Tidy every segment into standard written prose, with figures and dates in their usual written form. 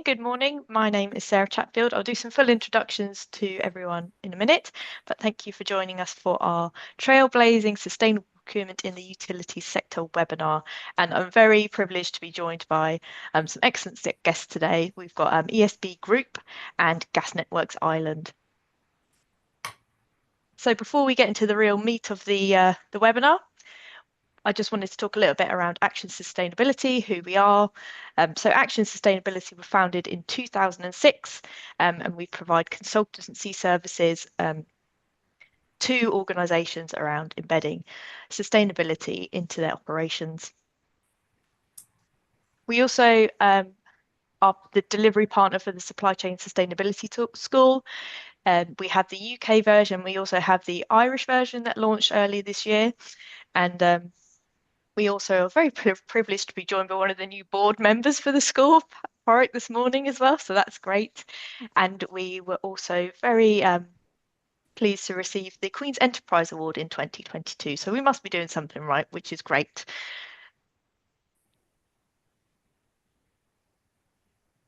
good morning. My name is Sarah Chatfield. I'll do some full introductions to everyone in a minute, but thank you for joining us for our Trailblazing Sustainable Procurement in the Utilities Sector webinar. And I'm very privileged to be joined by some excellent guests today. We've got ESB Group and Gas Networks Ireland. So before we get into the real meat of the webinar, I just wanted to talk a little bit around Action Sustainability, who we are. So Action Sustainability were founded in 2006, and we provide consultancy services to organisations around embedding sustainability into their operations. We also are the delivery partner for the Supply Chain Sustainability School. We have the UK version. We also have the Irish version that launched earlier this year. And we also are very privileged to be joined by one of the new board members for the school, Warwick, this morning as well. So that's great. And we were also very pleased to receive the Queen's Enterprise Award in 2022. So we must be doing something right, which is great.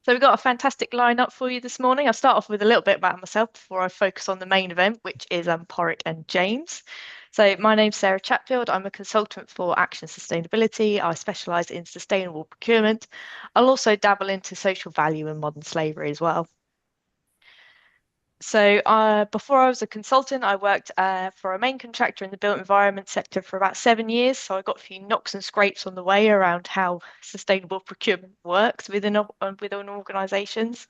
So we've got a fantastic lineup for you this morning. I'll start off with a little bit about myself before I focus on the main event, which is Warwick and James. So my name's Sarah Chatfield. I'm a consultant for Action Sustainability. I specialise in sustainable procurement. I'll also dabble into social value and modern slavery as well. So before I was a consultant, I worked for a main contractor in the built environment sector for about 7 years. So I got a few knocks and scrapes on the way around how sustainable procurement works within organisations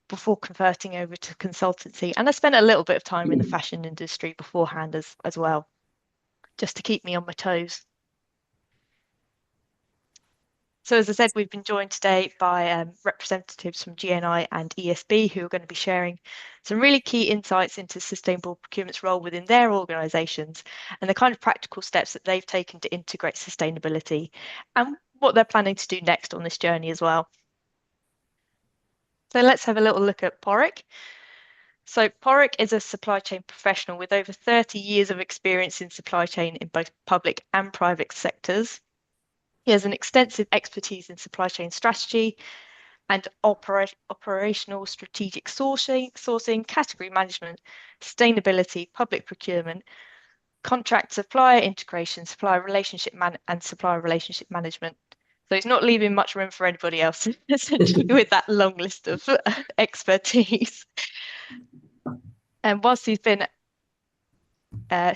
before converting over to consultancy. And I spent a little bit of time in the fashion industry beforehand as well, just to keep me on my toes. So as I said, we've been joined today by representatives from GNI and ESB who are going to be sharing some really key insights into sustainable procurement's role within their organisations and the kind of practical steps that they've taken to integrate sustainability and what they're planning to do next on this journey as well. So let's have a little look at Warwick. So Warwick is a supply chain professional with over 30 years of experience in supply chain in both public and private sectors. He has an extensive expertise in supply chain strategy and operational strategic sourcing, category management, sustainability, public procurement, contract supplier integration, supplier relationship management. So he's not leaving much room for anybody else, essentially, with that long list of expertise. And whilst he's been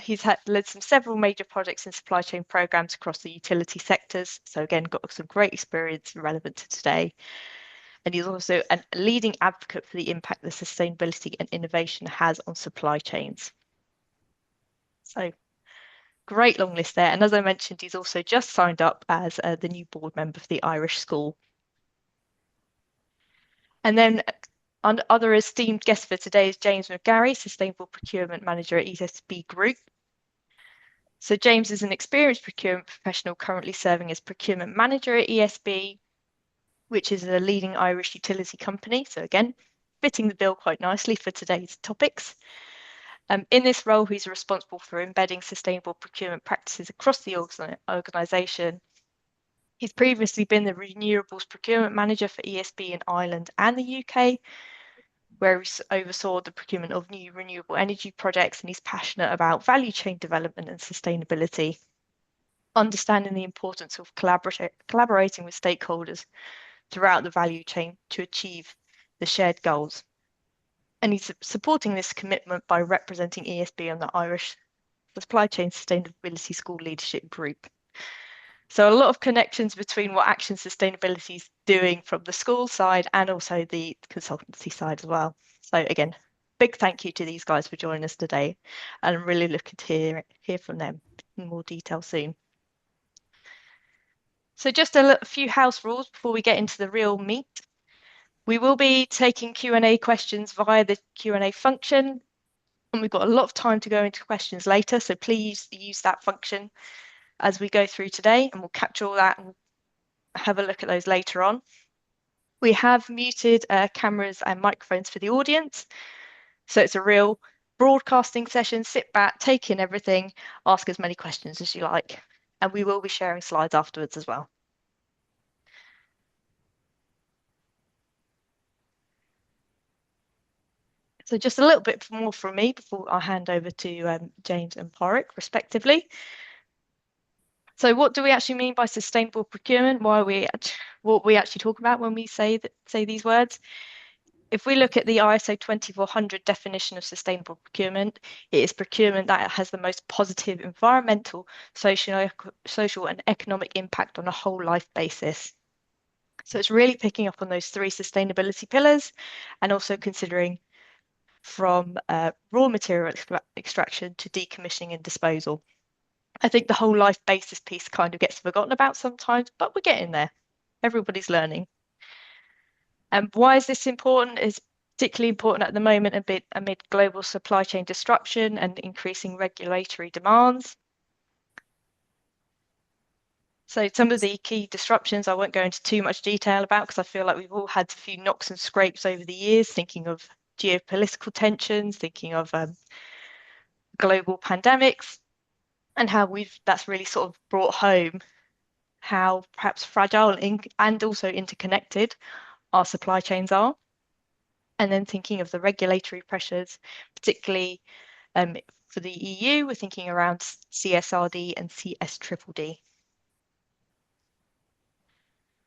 he's led several major projects and supply chain programs across the utility sectors. So again, got some great experience relevant to today. And he's also a leading advocate for the impact that sustainability and innovation has on supply chains. So great long list there. And as I mentioned, he's also just signed up as the new board member for the Irish School. And then other esteemed guest for today is James McGarry, Sustainable Procurement Manager at ESB Group. So James is an experienced procurement professional currently serving as procurement manager at ESB, which is a leading Irish utility company. So again, fitting the bill quite nicely for today's topics. In this role, he's responsible for embedding sustainable procurement practices across the organisation. He's previously been the renewables procurement manager for ESB in Ireland and the UK, where he oversaw the procurement of new renewable energy projects, and he's passionate about value chain development and sustainability, understanding the importance of collaborating with stakeholders throughout the value chain to achieve the shared goals. And he's supporting this commitment by representing ESB on the Irish Supply Chain Sustainability School Leadership Group. So a lot of connections between what Action Sustainability is doing from the school side and also the consultancy side as well. So again, big thank you to these guys for joining us today. And I'm really looking to hear from them in more detail soon. So just a few house rules before we get into the real meat. We will be taking Q&A questions via the Q&A function. And we've got a lot of time to go into questions later. So please use that function as we go through today, and we'll capture all that and have a look at those later on. We have muted cameras and microphones for the audience. So it's a real broadcasting session. Sit back, take in everything, ask as many questions as you like. And we will be sharing slides afterwards as well. So just a little bit more from me before I hand over to James and Porrick, respectively. So what do we actually mean by sustainable procurement? What we actually talk about when we say these words? If we look at the ISO 2400 definition of sustainable procurement, it is procurement that has the most positive environmental, social and economic impact on a whole life basis. So it's really picking up on those three sustainability pillars and also considering from raw material extraction to decommissioning and disposal. I think the whole life basis piece kind of gets forgotten about sometimes, but we're getting there. Everybody's learning. And why is this important? It's particularly important at the moment amid global supply chain disruption and increasing regulatory demands. So some of the key disruptions I won't go into too much detail about because I feel like we've all had a few knocks and scrapes over the years, thinking of geopolitical tensions, thinking of global pandemics, and how that's really sort of brought home how perhaps fragile and also interconnected our supply chains are. And then thinking of the regulatory pressures, particularly for the EU, we're thinking around CSRD and CSDDD.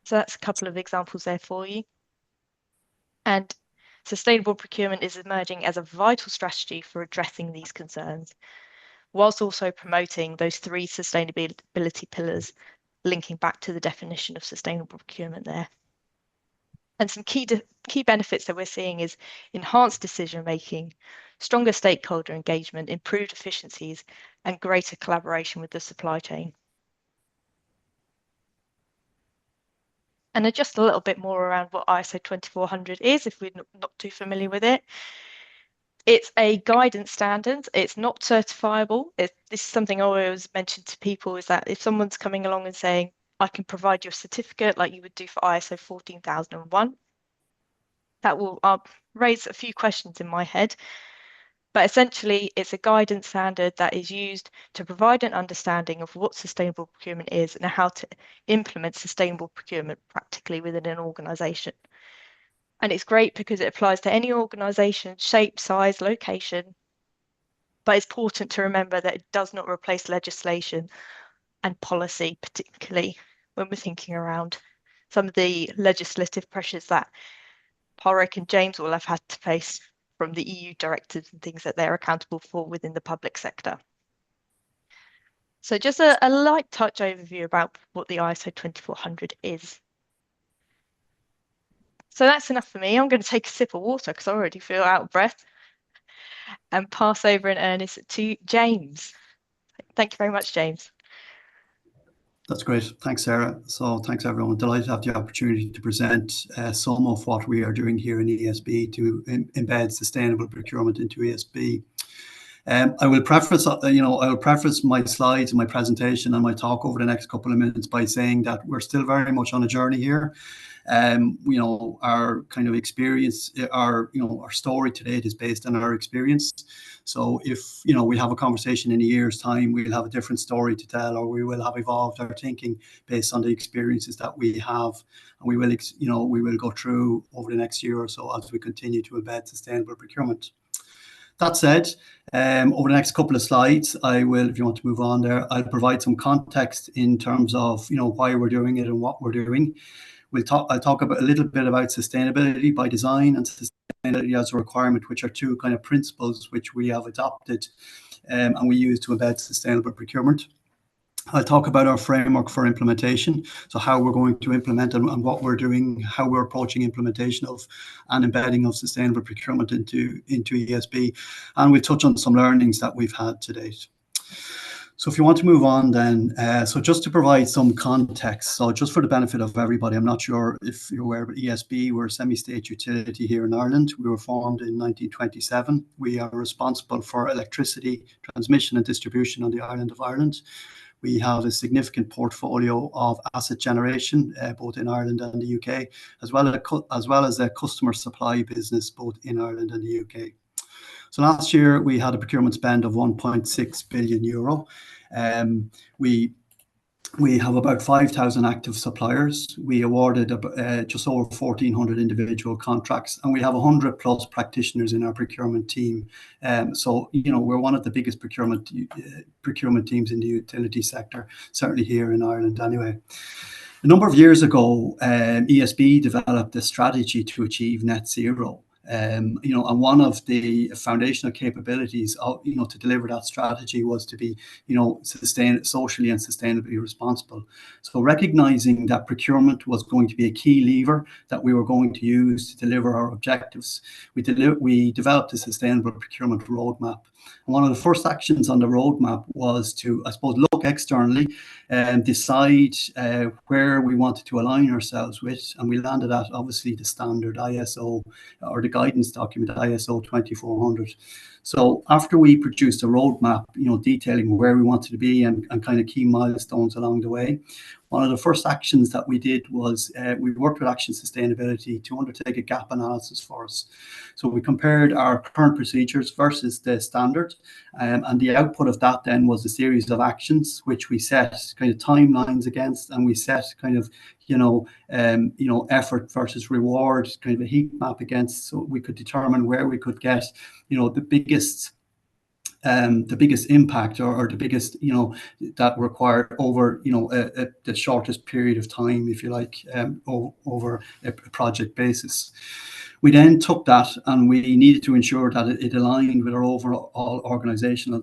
So that's a couple of examples there for you. And sustainable procurement is emerging as a vital strategy for addressing these concerns, whilst also promoting those three sustainability pillars, linking back to the definition of sustainable procurement there. And some key benefits that we're seeing is enhanced decision making, stronger stakeholder engagement, improved efficiencies, and greater collaboration with the supply chain. And just a little bit more around what ISO 2400 is, if we're not too familiar with it. It's a guidance standard. It's not certifiable. This is something I always mention to people, is that if someone's coming along and saying, I can provide you a certificate like you would do for ISO 14001, that will raise a few questions in my head. But essentially, it's a guidance standard that is used to provide an understanding of what sustainable procurement is and how to implement sustainable procurement practically within an organisation. And it's great because it applies to any organisation, shape, size, location. But it's important to remember that it does not replace legislation and policy, particularly when we're thinking around some of the legislative pressures that Porrick and James will have had to face from the EU directives and things that they're accountable for within the public sector. So just a light touch overview about what the ISO 2400 is. So that's enough for me. I'm going to take a sip of water because I already feel out of breath and pass over in earnest to James. Thank you very much, James. That's great. Thanks, Sarah. So thanks, everyone. Delighted to have the opportunity to present some of what we are doing here in ESB to embed sustainable procurement into ESB. I will preface, my slides and my presentation and my talk over the next couple of minutes by saying that we're still very much on a journey here. Our kind of experience, our story to date is based on our experience. So if, we have a conversation in a year's time, we'll have a different story to tell, or we will have evolved our thinking based on the experiences that we have. And we will go through over the next year or so as we continue to embed sustainable procurement. That said, over the next couple of slides, I will, if you want to move on there, I'll provide some context in terms of, why we're doing it and what we're doing. I'll talk a little bit about sustainability by design and sustainability as a requirement, which are two kind of principles which we have adopted and we use to embed sustainable procurement. I'll talk about our framework for implementation, so how we're going to implement and what we're doing, how we're approaching implementation of and embedding of sustainable procurement into ESB, and we'll touch on some learnings that we've had to date. So if you want to move on then, so just to provide some context, so just for the benefit of everybody, I'm not sure if you're aware, but ESB, we're a semi-state utility here in Ireland. We were formed in 1927. We are responsible for electricity transmission and distribution on the island of Ireland. We have a significant portfolio of asset generation, both in Ireland and the UK, as well as a customer supply business, both in Ireland and the UK. So last year we had a procurement spend of 1.6 billion euro. We We have about 5,000 active suppliers. We awarded just over 1,400 individual contracts, and we have 100 plus practitioners in our procurement team. So, we're one of the biggest procurement teams in the utility sector, certainly here in Ireland anyway. A number of years ago, ESB developed a strategy to achieve net zero. And one of the foundational capabilities of, to deliver that strategy was to be, socially and sustainably responsible. So recognizing that procurement was going to be a key lever that we were going to use to deliver our objectives, we developed a sustainable procurement roadmap. And one of the first actions on the roadmap was to, I suppose, look externally and decide where we wanted to align ourselves with. And we landed at, obviously, the standard ISO, or the guidance document ISO 2400. So after we produced a roadmap, detailing where we wanted to be and kind of key milestones along the way, one of the first actions that we did was we worked with Action Sustainability to undertake a gap analysis for us. So we compared our current procedures versus the standard, and the output of that then was a series of actions which we set kind of timelines against, and we set kind of effort versus reward, kind of a heat map against, so we could determine where we could get the biggest impact, or the biggest, that required over, the shortest period of time, if you like, over a project basis. We then took that and we needed to ensure that it aligned with our overall organizational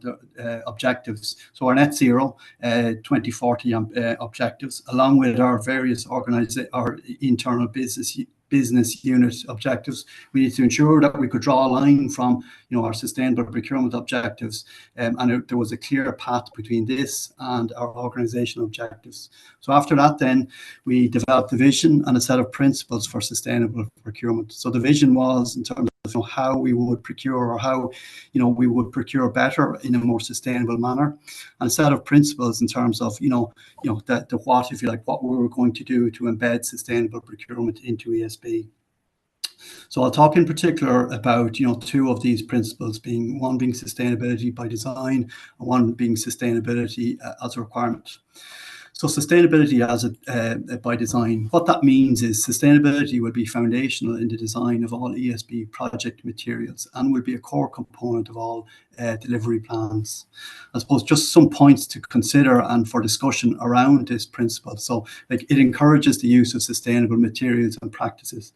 objectives. So our net zero 2040 objectives, along with our various our internal business unit objectives, we need to ensure that we could draw a line from our sustainable procurement objectives, and there was a clear path between this and our organizational objectives. So after that, then we developed a vision and a set of principles for sustainable procurement. So the vision was in terms of how we would procure, or how we would procure better in a more sustainable manner, and a set of principles in terms of the what, if you like, what we were going to do to embed sustainable procurement into ESB. So I'll talk in particular about two of these principles, one being sustainability by design, and one being sustainability as a requirement. So sustainability by design, what that means is sustainability will be foundational in the design of all ESB project materials and will be a core component of all delivery plans. I suppose just some points to consider and for discussion around this principle. So it encourages the use of sustainable materials and practices.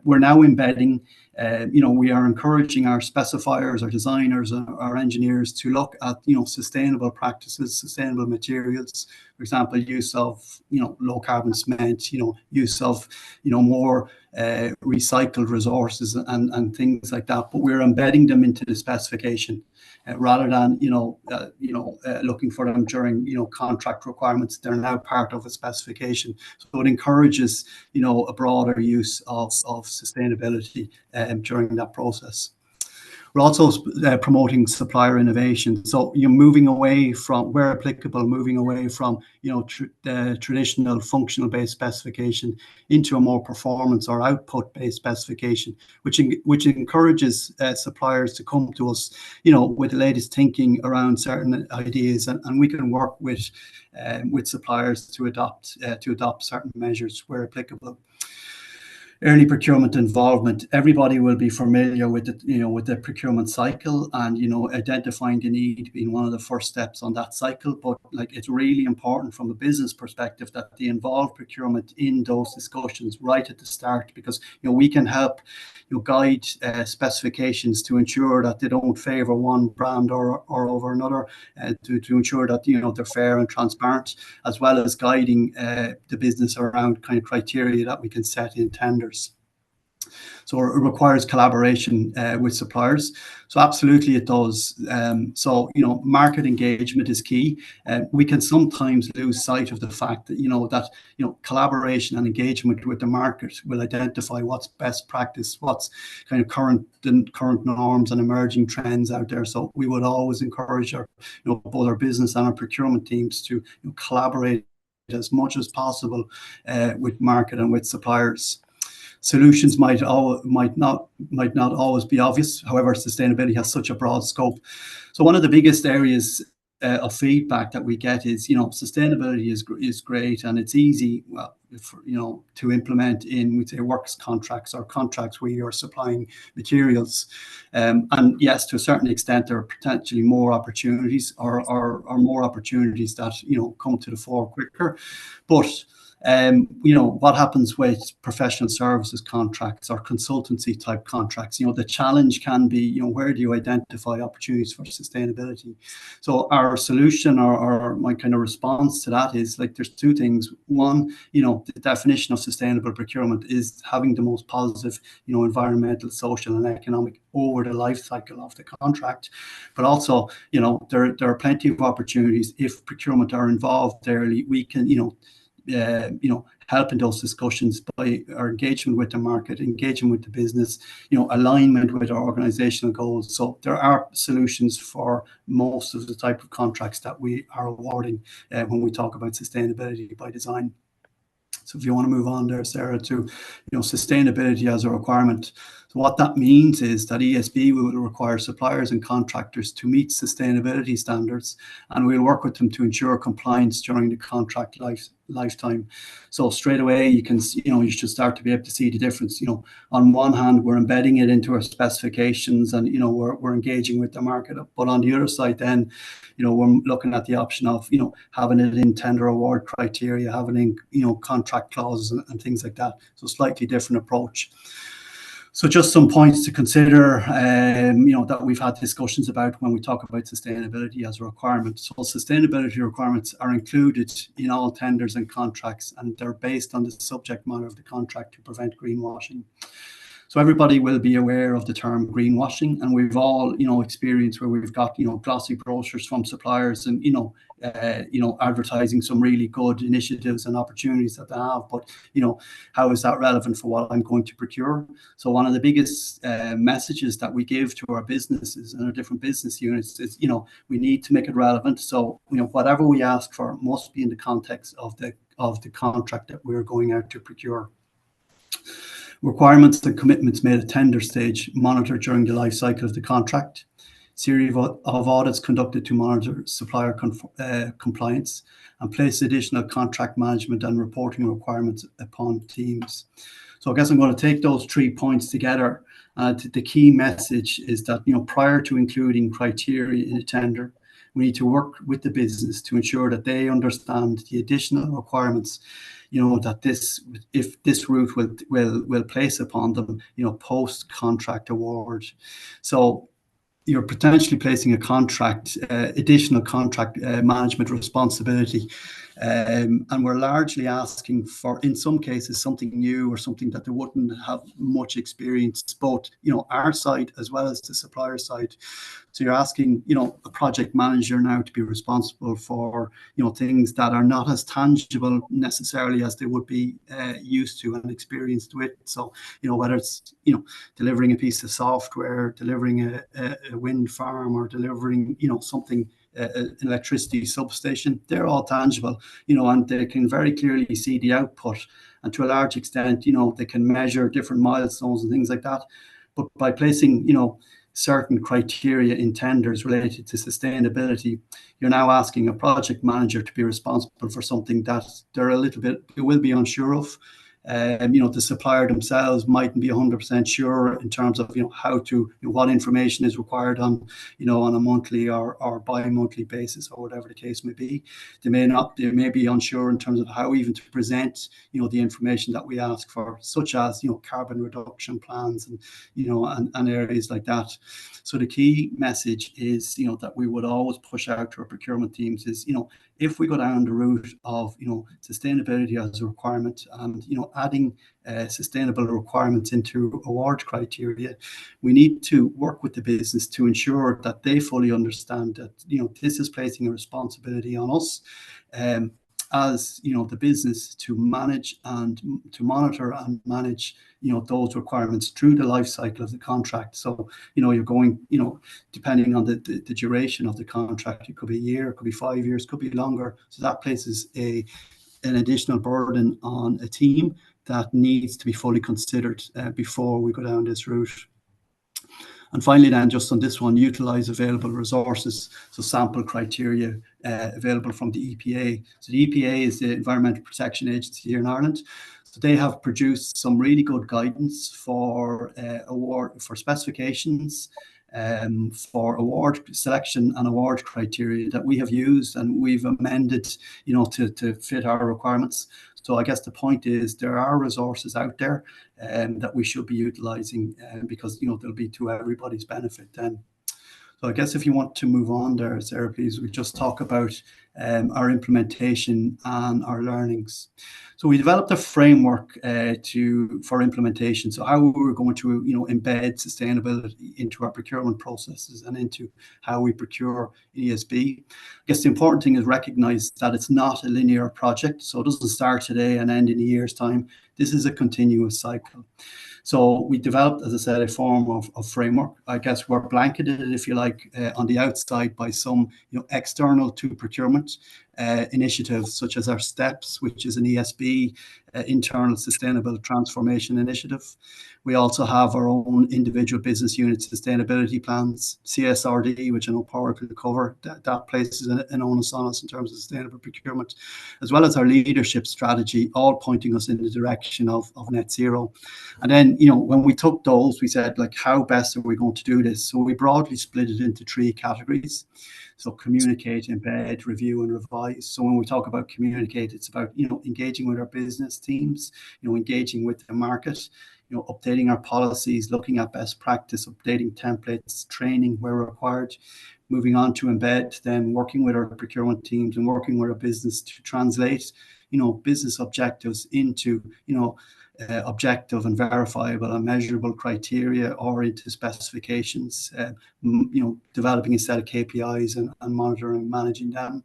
We're now embedding, we are encouraging our specifiers, our designers, our engineers to look at, sustainable practices, sustainable materials. For example, use of, low carbon cement, use of, more recycled resources and things like that. But we're embedding them into the specification rather than, looking for them during, contract requirements. They're now part of a specification. So it encourages, a broader use of sustainability during that process. We're also promoting supplier innovation. So you're moving away from, where applicable, the traditional functional-based specification into a more performance or output-based specification, which encourages suppliers to come to us, with the latest thinking around certain ideas, and we can work with suppliers to adopt certain measures where applicable. Early procurement involvement. Everybody will be familiar with the procurement cycle, and identifying the need being one of the first steps on that cycle. But it's really important from a business perspective that they involve procurement in those discussions right at the start, because we can help guide specifications to ensure that they don't favor one brand or over another, to ensure that they're fair and transparent, as well as guiding the business around kind of criteria that we can set in tenders. So it requires collaboration with suppliers. So absolutely it does. So market engagement is key. We can sometimes lose sight of the fact that collaboration and engagement with the market will identify what's best practice, what's kind of current norms and emerging trends out there. So we would always encourage both our business and our procurement teams to collaborate as much as possible with market and with suppliers. Solutions might not always be obvious. However, sustainability has such a broad scope. So one of the biggest areas of feedback that we get is, sustainability is great and it's easy, to implement in, we'd say, works contracts or contracts where you're supplying materials. And yes, to a certain extent, there are potentially more opportunities or more opportunities that, come to the fore quicker. But what happens with professional services contracts or consultancy type contracts? The challenge can be, where do you identify opportunities for sustainability? So our solution or my kind of response to that is, like, there's two things. One, the definition of sustainable procurement is having the most positive, environmental, social, and economic over the life cycle of the contract. But also, there are plenty of opportunities if procurement are involved early. We can, help in those discussions by our engagement with the market, engagement with the business, alignment with our organizational goals. So there are solutions for most of the type of contracts that we are awarding when we talk about sustainability by design. So if you want to move on there, Sarah, to sustainability as a requirement. So what that means is that ESB will require suppliers and contractors to meet sustainability standards, and we'll work with them to ensure compliance during the contract lifetime. So straight away, you should start to be able to see the difference. On one hand, we're embedding it into our specifications, and we're engaging with the market. But on the other side, then, we're looking at the option of having it in tender award criteria, having in contract clauses and things like that. So slightly different approach. So just some points to consider, that we've had discussions about when we talk about sustainability as a requirement. So sustainability requirements are included in all tenders and contracts, and they're based on the subject matter of the contract to prevent greenwashing. So everybody will be aware of the term greenwashing, and we've all, experienced where we've got, glossy brochures from suppliers and, advertising some really good initiatives and opportunities that they have. But, how is that relevant for what I'm going to procure? So one of the biggest messages that we give to our businesses and our different business units is, we need to make it relevant. So, whatever we ask for must be in the context of the contract that we're going out to procure. Requirements and commitments made at tender stage monitored during the life cycle of the contract. Series of audits conducted to monitor supplier compliance, and place additional contract management and reporting requirements upon teams. So I guess I'm going to take those 3 points together. The key message is that, prior to including criteria in a tender, we need to work with the business to ensure that they understand the additional requirements, that this route will place upon them, post contract award. So you're potentially placing a contract, additional contract management responsibility. And we're largely asking for, in some cases, something new or something that they wouldn't have much experience, both, our side as well as the supplier side. So you're asking, a project manager now to be responsible for, things that are not as tangible necessarily as they would be used to and experienced with. So, whether it's, delivering a piece of software, delivering a wind farm, or delivering, something, an electricity substation, they're all tangible, and they can very clearly see the output. And to a large extent, they can measure different milestones and things like that. But by placing, certain criteria in tenders related to sustainability, you're now asking a project manager to be responsible for something that they will be unsure of. The supplier themselves mightn't be 100% sure in terms of, what information is required on a monthly or bi-monthly basis, or whatever the case may be. They may be unsure in terms of how even to present, the information that we ask for, such as, carbon reduction plans and, and areas like that. So the key message is, that we would always push out to our procurement teams is, if we go down the route of, sustainability as a requirement and, adding sustainable requirements into award criteria, we need to work with the business to ensure that they fully understand that, this is placing a responsibility on us as, the business to manage and to monitor and manage, those requirements through the life cycle of the contract. So, you're going, depending on the duration of the contract, it could be a year, it could be 5 years, it could be longer. So that places an additional burden on a team that needs to be fully considered before we go down this route. And finally then, just on this one, utilise available resources, so sample criteria available from the EPA. So the EPA is the Environmental Protection Agency here in Ireland. So they have produced some really good guidance for specifications, for award selection and award criteria that we have used and we've amended, to fit our requirements. So I guess the point is there are resources out there that we should be utilising because they'll be to everybody's benefit then. So I guess if you want to move on there, Sarah, please, we just talk about our implementation and our learnings. So we developed a framework for implementation. So how we were going to, embed sustainability into our procurement processes and into how we procure ESB. I guess the important thing is recognize that it's not a linear project. So it doesn't start today and end in a year's time. This is a continuous cycle. So we developed, as I said, a form of framework. I guess we're blanketed, if you like, on the outside by some external to procurement initiatives, such as our STEPS, which is an ESB, internal sustainable transformation initiative. We also have our own individual business unit sustainability plans, CSRD, which I know Power could cover. That places an onus on us in terms of sustainable procurement, as well as our leadership strategy, all pointing us in the direction of net zero. And then, when we took those, we said, like, how best are we going to do this? So we broadly split it into 3 categories. So communicate, embed, review, and revise. So when we talk about communicate, it's about, engaging with our business teams, engaging with the market, updating our policies, looking at best practice, updating templates, training where required. Moving on to embed, then working with our procurement teams and working with our business to translate, business objectives into, objective and verifiable and measurable criteria or into specifications, developing a set of KPIs and monitoring and managing them.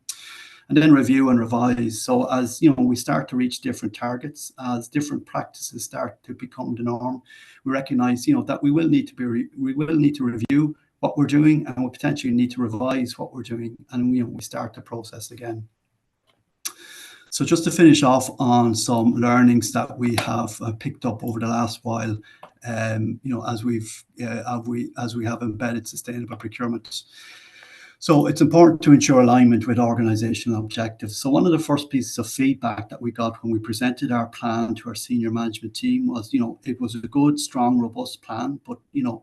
And then review and revise. So as we start to reach different targets, as different practices start to become the norm, we recognize that we will need to review what we're doing, and we potentially need to revise what we're doing, and we start the process again. So just to finish off on some learnings that we have picked up over the last while, as we have embedded sustainable procurement. So it's important to ensure alignment with organizational objectives. So one of the first pieces of feedback that we got when we presented our plan to our senior management team was, it was a good, strong, robust plan, but,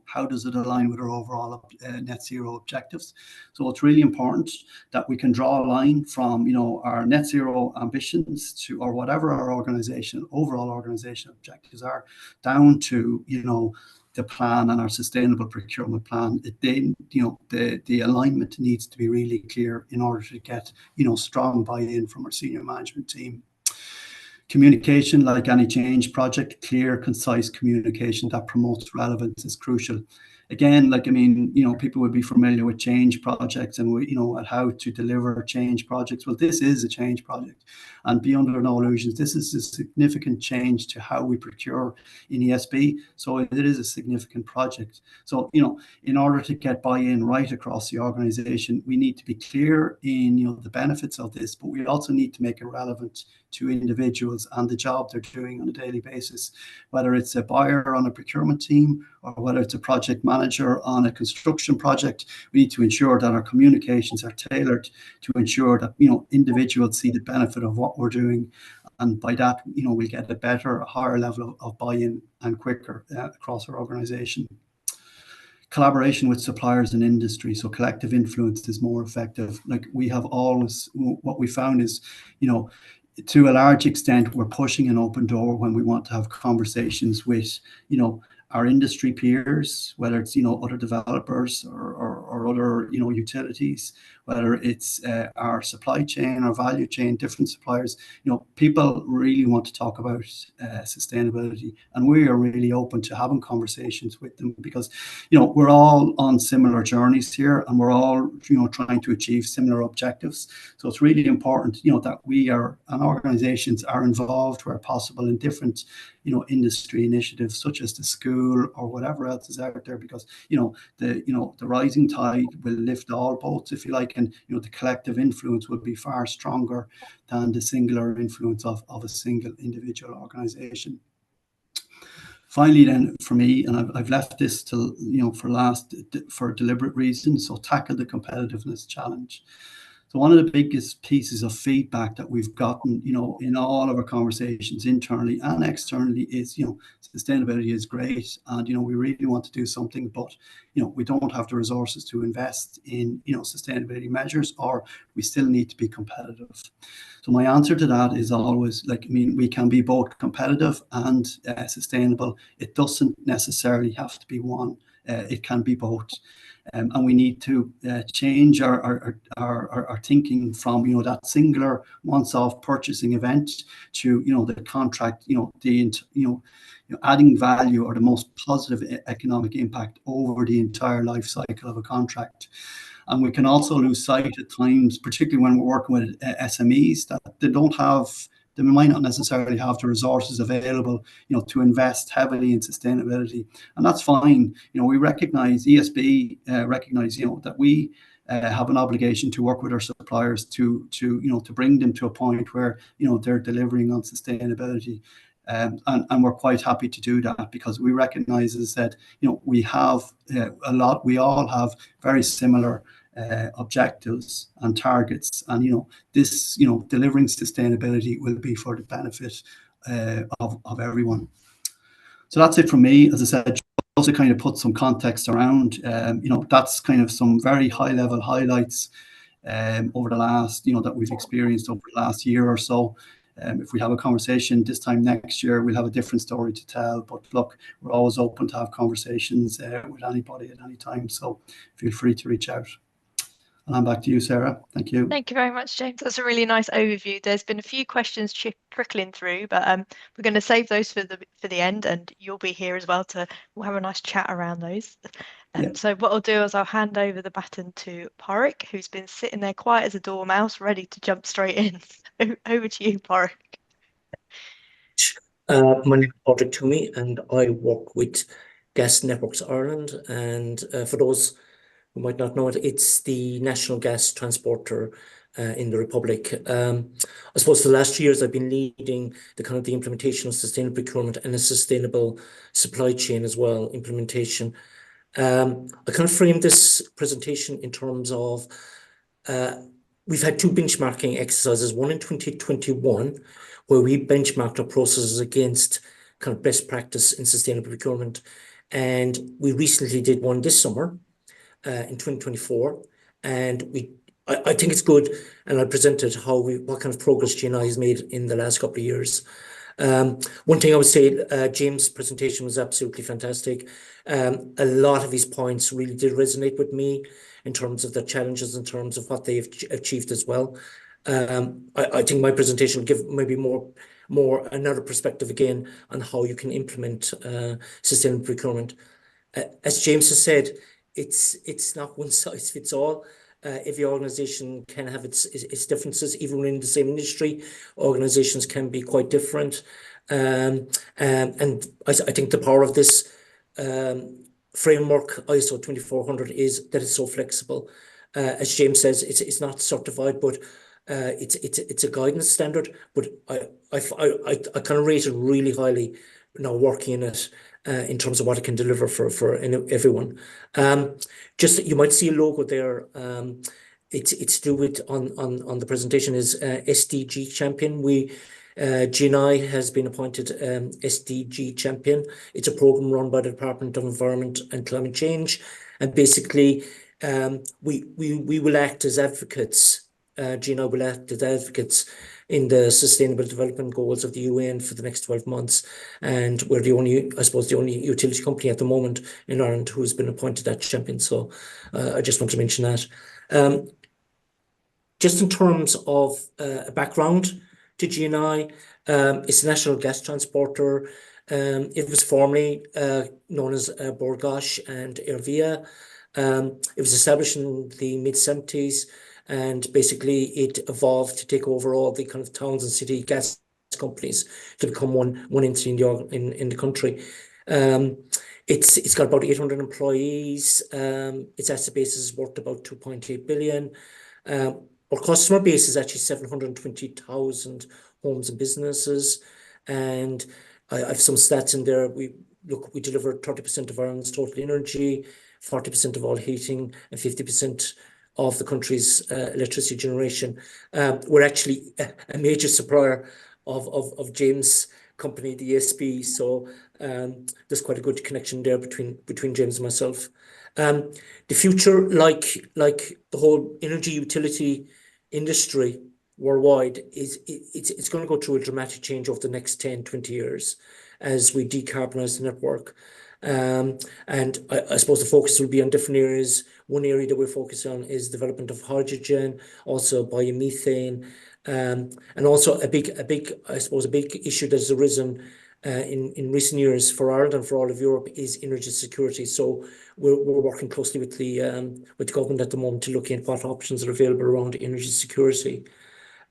how does it align with our overall net zero objectives? So it's really important that we can draw a line from, our net zero ambitions to, or whatever our overall organizational objectives are, down to, the plan and our sustainable procurement plan. The alignment needs to be really clear in order to get, strong buy-in from our senior management team. Communication, like any change project, clear, concise communication that promotes relevance is crucial. Again, people would be familiar with change projects and how to deliver change projects. Well, this is a change project, and be under no illusions, this is a significant change to how we procure in ESB. So it is a significant project. So, in order to get buy-in right across the organization, we need to be clear in, the benefits of this, but we also need to make it relevant to individuals and the job they're doing on a daily basis, whether it's a buyer on a procurement team or whether it's a project manager on a construction project. We need to ensure that our communications are tailored to ensure that, individuals see the benefit of what we're doing. And by that, we get a better, higher level of buy-in and quicker across our organization. Collaboration with suppliers and industry, so collective influence is more effective. Like we have always, what we found is, to a large extent, we're pushing an open door when we want to have conversations with, our industry peers, whether it's, other developers or other, utilities, whether it's our supply chain, our value chain, different suppliers. People really want to talk about sustainability, and we are really open to having conversations with them because, we're all on similar journeys here, and we're all, trying to achieve similar objectives. So it's really important, that we are, and organizations are involved where possible in different, industry initiatives such as the school or whatever else is out there, because the rising tide will lift all boats, if you like, and the collective influence will be far stronger than the singular influence of a single individual organization. Finally, then for me, and I've left this till for deliberate reasons. So tackle the competitiveness challenge. So one of the biggest pieces of feedback that we've gotten, in all of our conversations internally and externally is, sustainability is great, and we really want to do something, but we don't have the resources to invest in sustainability measures, or we still need to be competitive. So my answer to that is always we can be both competitive and sustainable. It doesn't necessarily have to be one. It can be both. And we need to change our thinking from that singular once-off purchasing event to the contract, adding value or the most positive economic impact over the entire life cycle of a contract. And we can also lose sight at times, particularly when we're working with SMEs, that they might not necessarily have the resources available, to invest heavily in sustainability, and that's fine. We recognize ESB recognize that we have an obligation to work with our suppliers to bring them to a point where they're delivering on sustainability, and we're quite happy to do that, because we recognize that we have we all have very similar objectives and targets, and this delivering sustainability will be for the benefit of everyone. So that's it from me. As I said, just to kind of put some context around, that's kind of some very high level highlights over the last, that we've experienced over the last year or so. If we have a conversation this time next year, we'll have a different story to tell. But look, we're always open to have conversations with anybody at any time. So feel free to reach out. And I'm back to you, Sarah. Thank you. Thank you very much, James. That's a really nice overview. There's been a few questions trickling through, but we're going to save those for the end, and you'll be here as well we'll have a nice chat around those. So what I'll do is I'll hand over the baton to Porrick, who's been sitting there quiet as a dormouse, ready to jump straight in. Over to you, Porrick. My name is Patrick Toomey, and I work with Gas Networks Ireland. And for those who might not know it, it's the national gas transporter in the Republic. I suppose for the last years, I've been leading the implementation of sustainable procurement and a sustainable supply chain as well, implementation. I kind of framed this presentation in terms of we've had two benchmarking exercises, one in 2021, where we benchmarked our processes against kind of best practice in sustainable procurement. And we recently did one this summer in 2024. And I think it's good, and I presented what kind of progress GNI has made in the last couple of years. One thing I would say, James' presentation was absolutely fantastic. A lot of his points really did resonate with me in terms of the challenges, in terms of what they've achieved as well. I think my presentation will give maybe more another perspective again on how you can implement sustainable procurement. As James has said, it's not one size fits all. Every organization can have its differences, even within the same industry. Organizations can be quite different, and I think the power of this framework, ISO 2400, is that it's so flexible. As James says, it's not certified, but it's a guidance standard. But I kind of rate it really highly now working in it. In terms of what it can deliver for everyone. Just you might see a logo there. It's to do with on the presentation is SDG champion. GNI has been appointed SDG champion. It's a program run by the Department of Environment and Climate Change, and basically we will act as advocates. GNI will act as advocates in the Sustainable Development Goals of the UN for the next 12 months. And we're the only utility company at the moment in Ireland who has been appointed that champion. So I just want to mention that. Just in terms of a background to GNI, it's a national gas transporter. It was formerly known as Bord Gáis and Airvia. It was established in the mid-70s. And basically, it evolved to take over all the kind of towns and city gas companies to become one entity in the country. It's got about 800 employees. Its asset base is worth about 2.8 billion. Our customer base is actually 720,000 homes and businesses. And I have some stats in there. look, we deliver 30% of Ireland's total energy, 40% of all heating, and 50% of the country's electricity generation. We're actually a major supplier of James' company, the ESB. So there's quite a good connection there between James and myself. The future, like the whole energy utility industry worldwide, it's going to go through a dramatic change over the next 10, 20 years as we decarbonize the network. And I suppose the focus will be on different areas. One area that we're focusing on is development of hydrogen, also biomethane, and also a big issue that's arisen in recent years for Ireland and for all of Europe is energy security. So we're working closely with the government at the moment to look at what options are available around energy security.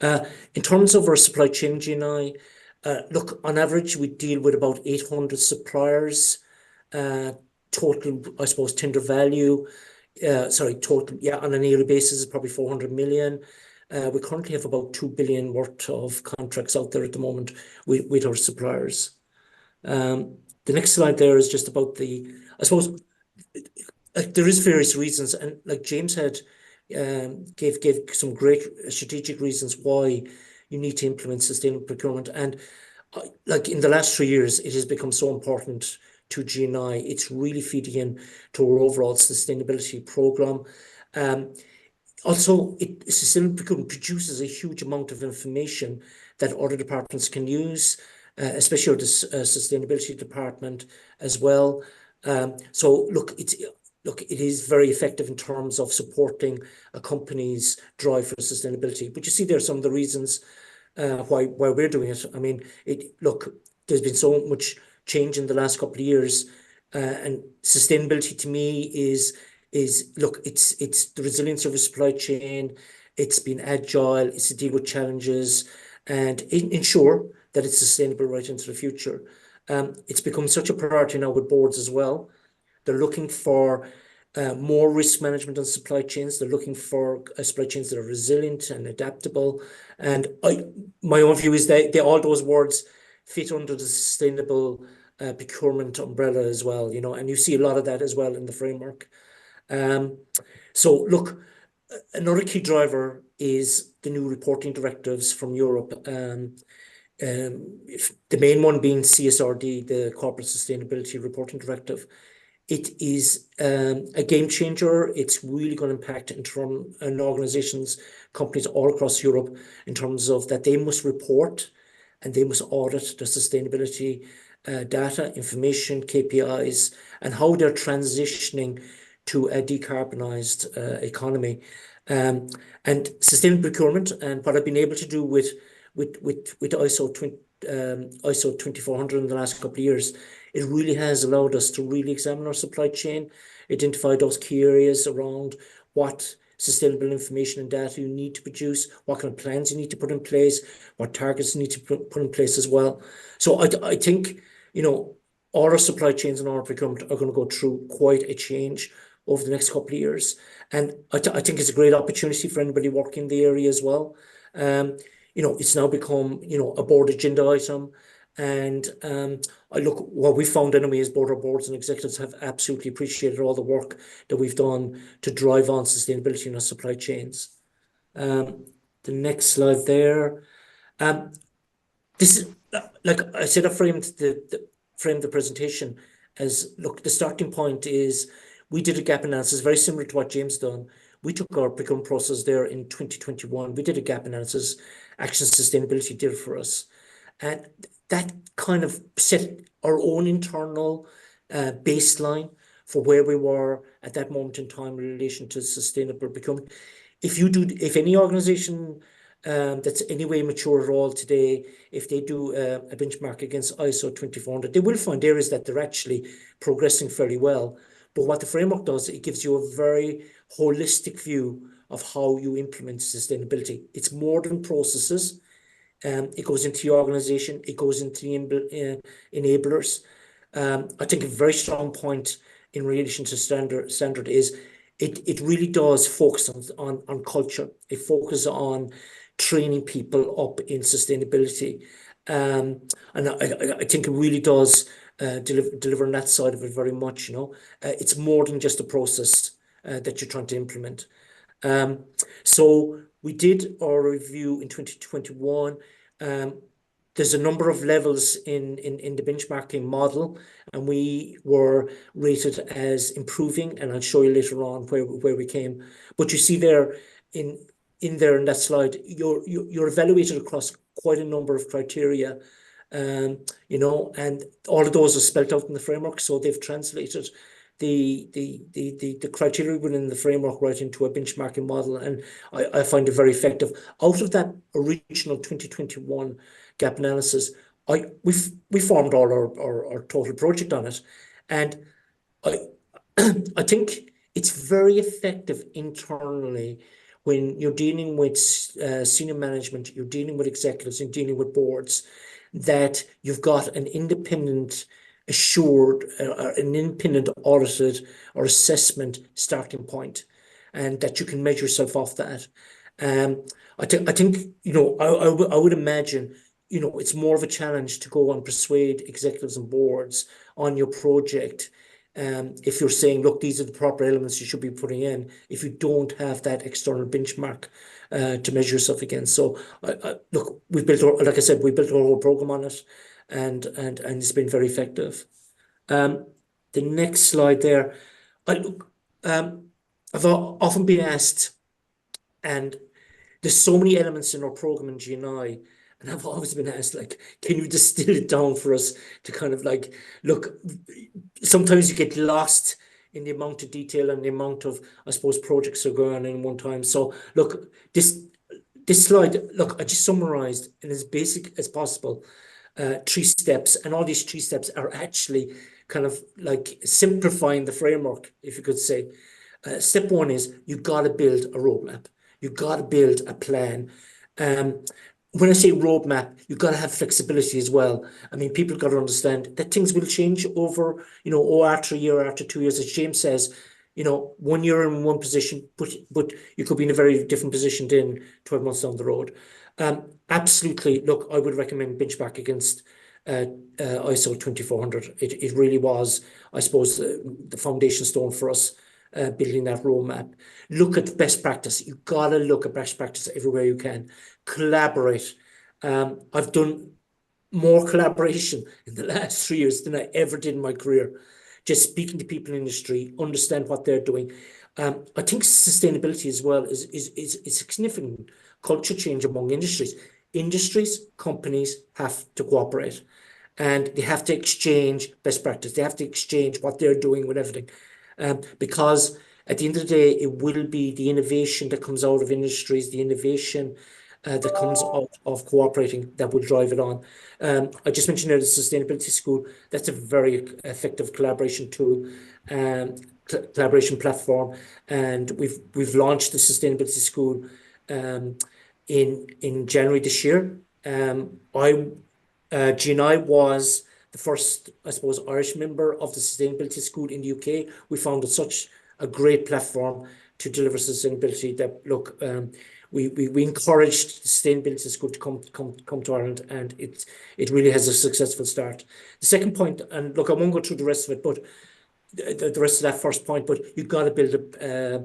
In terms of our supply chain, G&I, look, on average, we deal with about 800 suppliers. Total, I suppose, tender value, total, on an yearly basis is probably 400 million. We currently have about 2 billion worth of contracts out there at the moment with our suppliers. The next slide there is just about I suppose, there is various reasons, and like James had gave some great strategic reasons why you need to implement sustainable procurement. And like in the last 3 years, it has become so important to G&I. It's really feeding in to our overall sustainability program. Also, sustainable procurement produces a huge amount of information that other departments can use, especially the sustainability department as well. So look, it is very effective in terms of supporting a company's drive for sustainability. But you see, there are some of the reasons why we're doing it. I mean, there's been so much change in the last couple of years, and sustainability to me is look, it's the resilience of a supply chain. It's been agile. It's to deal with challenges and ensure that it's sustainable right into the future. It's become such a priority now with boards as well. They're looking for more risk management on supply chains. They're looking for supply chains that are resilient and adaptable. And my own view is that all those words fit under the sustainable procurement umbrella as well, and you see a lot of that as well in the framework. So look, another key driver is the new reporting directives from Europe. The main one being CSRD, the Corporate Sustainability Reporting Directive. It is a game changer. It's really going to impact in organizations, companies all across Europe, in terms of that they must report and they must audit their sustainability data, information, KPIs, and how they're transitioning to a decarbonized economy. And sustainable procurement, and what I've been able to do with ISO 2400 in the last couple of years, it really has allowed us to really examine our supply chain, identify those key areas around what sustainable information and data you need to produce, what kind of plans you need to put in place, what targets you need to put in place as well. So I think, all our supply chains and our procurement are going to go through quite a change over the next couple of years. And I think it's a great opportunity for anybody working in the area as well. It's now become, a board agenda item. And what we found anyway is both our boards and executives have absolutely appreciated all the work that we've done to drive on sustainability in our supply chains. The next slide there. This is, like I said, I framed the presentation as, look, the starting point is we did a gap analysis, very similar to what James done. We took our procurement process there in 2021. We did a gap analysis. Action Sustainability did it for us. And that kind of set our own internal baseline for where we were at that moment in time in relation to sustainable procurement. If any organization that's anyway mature at all today, if they do a benchmark against ISO 2400, they will find areas that they're actually progressing fairly well. But what the framework does, it gives you a very holistic view of how you implement sustainability. It's more than processes. It goes into your organization. It goes into the enablers. I think a very strong point in relation to standard is it really does focus on culture. It focuses on training people up in sustainability. And I think it really does delivering that side of it very much. It's more than just a process that you're trying to implement. So we did our review in 2021. There's a number of levels in the benchmarking model, and we were rated as improving, and I'll show you later on where we came. But you see there in that slide, you're evaluated across quite a number of criteria, and all of those are spelled out in the framework, so they've translated the criteria within the framework right into a benchmarking model, and I find it very effective. Out of that original 2021 gap analysis, we formed all our total project on it, and I think it's very effective internally when you're dealing with senior management, you're dealing with executives, and dealing with boards, that you've got an independent assured, an independent audited or assessment starting point, and that you can measure yourself off that. I think I would imagine it's more of a challenge to go and persuade executives and boards on your project. If you're saying, look, these are the proper elements you should be putting in, if you don't have that external benchmark to measure yourself against. So look, like I said, we built our whole program on it, and it's been very effective. The next slide there, I've often been asked, and there's so many elements in our program in GNI, and I've always been asked, like, can you distill it down for us to kind of like, look, sometimes you get lost in the amount of detail and the amount of, I suppose, projects are going on in one time. So look, this slide, look, I just summarized in as basic as possible 3 steps, and all these 3 steps are actually kind of like simplifying the framework, if you could say. Step 1 is you've got to build a roadmap. You've got to build a plan. When I say roadmap, you've got to have flexibility as well. I mean, people got to understand that things will change over, after a year, after 2 years. As James says, 1 year in one position, but you could be in a very different position in 12 months down the road. Absolutely, look, I would recommend benchmark against ISO 2400. It really was, I suppose, the foundation stone for us building that roadmap. Look at best practice. You've got to look at best practice everywhere you can. Collaborate. I've done more collaboration in the last 3 years than I ever did in my career. Just speaking to people in the industry, understand what they're doing. I think sustainability as well is a significant culture change among industries. Industries, companies have to cooperate, and they have to exchange best practice. They have to exchange what they're doing with everything. Because at the end of the day, it will be the innovation that comes out of industries, the innovation that comes out of cooperating that will drive it on. I just mentioned there the Sustainability School. That's a very effective collaboration tool, collaboration platform, and we've launched the Sustainability School in January this year. GNI was the first, I suppose, Irish member of the Sustainability School in the UK. We found it such a great platform to deliver sustainability that, look, we encouraged the Sustainability School to come to Ireland, and it really has a successful start. The second point, and look, I won't go through the rest of it, but the rest of that first point, but you've got to build a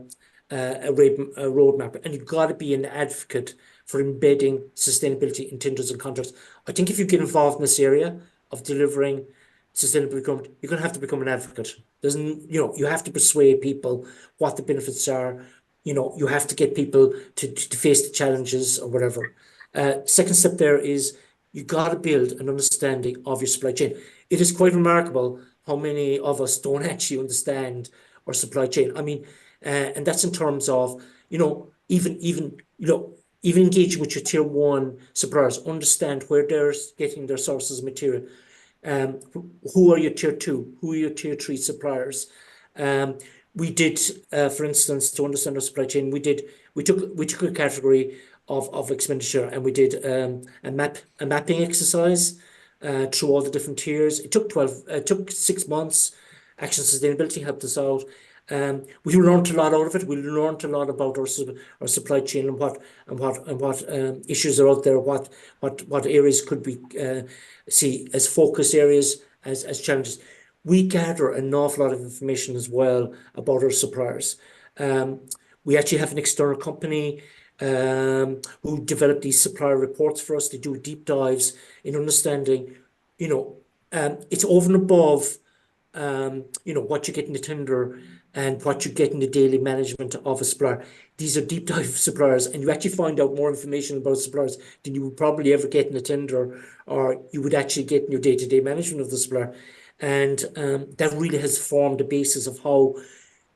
roadmap, and you've got to be an advocate for embedding sustainability in tenders and contracts. I think if you get involved in this area of delivering sustainable procurement, you're going to have to become an advocate. You have to persuade people what the benefits are. You have to get people to face the challenges or whatever. Second step there is you got to build an understanding of your supply chain. It is quite remarkable how many of us don't actually understand our supply chain. I mean, and that's in terms of, even engaging with your tier 1 suppliers, understand where they're getting their sources of material. Who are your tier 2? Who are your tier 3 suppliers? We did, for instance, to understand our supply chain, we took a category of expenditure, and we did a mapping exercise through all the different tiers. It took 6 months. Action Sustainability helped us out. We learned a lot out of it. We learned a lot about our supply chain and what issues are out there, what areas could we see as focus areas, as challenges. We gather an awful lot of information as well about our suppliers. We actually have an external company who develop these supplier reports for us. They do deep dives in understanding, it's over and above, what you get in the tender and what you get in the daily management of a supplier. These are deep dive suppliers, and you actually find out more information about suppliers than you would probably ever get in a tender, or you would actually get in your day-to-day management of the supplier. And that really has formed the basis of how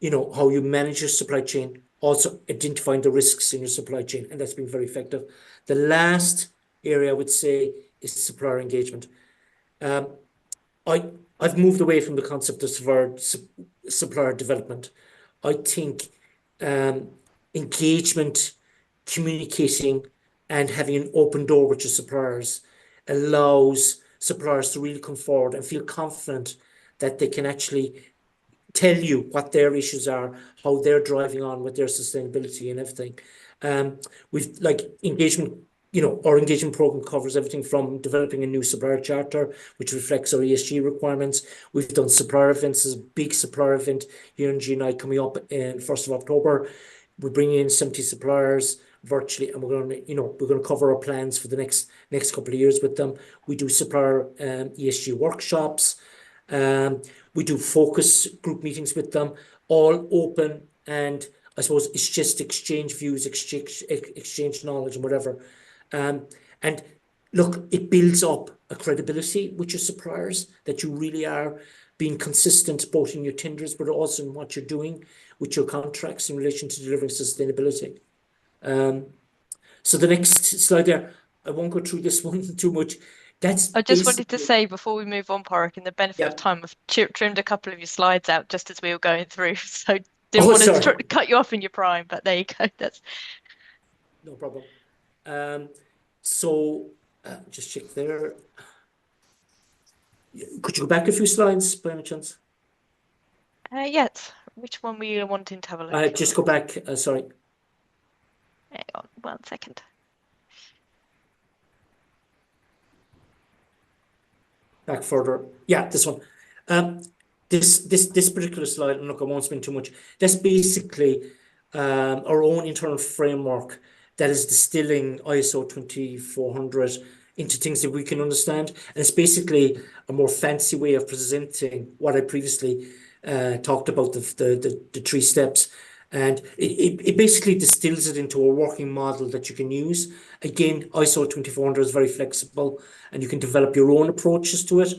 you manage your supply chain, also identifying the risks in your supply chain, and that's been very effective. The last area I would say is supplier engagement. I've moved away from the concept of supplier development. I think engagement, communicating, and having an open door with your suppliers allows suppliers to really come forward and feel confident that they can actually tell you what their issues are, how they're driving on with their sustainability and everything. We've engagement, our engagement program covers everything from developing a new supplier charter, which reflects our ESG requirements. We've done supplier events. There's a big supplier event here in GNI coming up in 1st of October. We're bringing in 70 suppliers virtually, and we're going to cover our plans for the next couple of years with them. We do supplier ESG workshops. We do focus group meetings with them, all open, and I suppose it's just exchange views, exchange knowledge and whatever. And look, it builds up a credibility with your suppliers that you really are being consistent both in your tenders, but also in what you're doing with your contracts in relation to delivering sustainability. So the next slide there, I won't go through this one too much. I just wanted to say before we move on, Porrick, in the benefit of time, I've trimmed a couple of your slides out just as we were going through. So didn't want to cut you off in your prime, but there you go. That's no problem. So just check there. Could you go back a few slides by any chance? Yes. Which one were you wanting to have a look at? Just go back. Sorry. Hang on 1 second. Back further. Yeah, this one. This particular slide, and look, I won't spend too much. That's basically our own internal framework that is distilling ISO 2400 into things that we can understand. And it's basically a more fancy way of presenting what I previously talked about, the 3 steps. And it basically distills it into a working model that you can use. Again, ISO 2400 is very flexible, and you can develop your own approaches to it.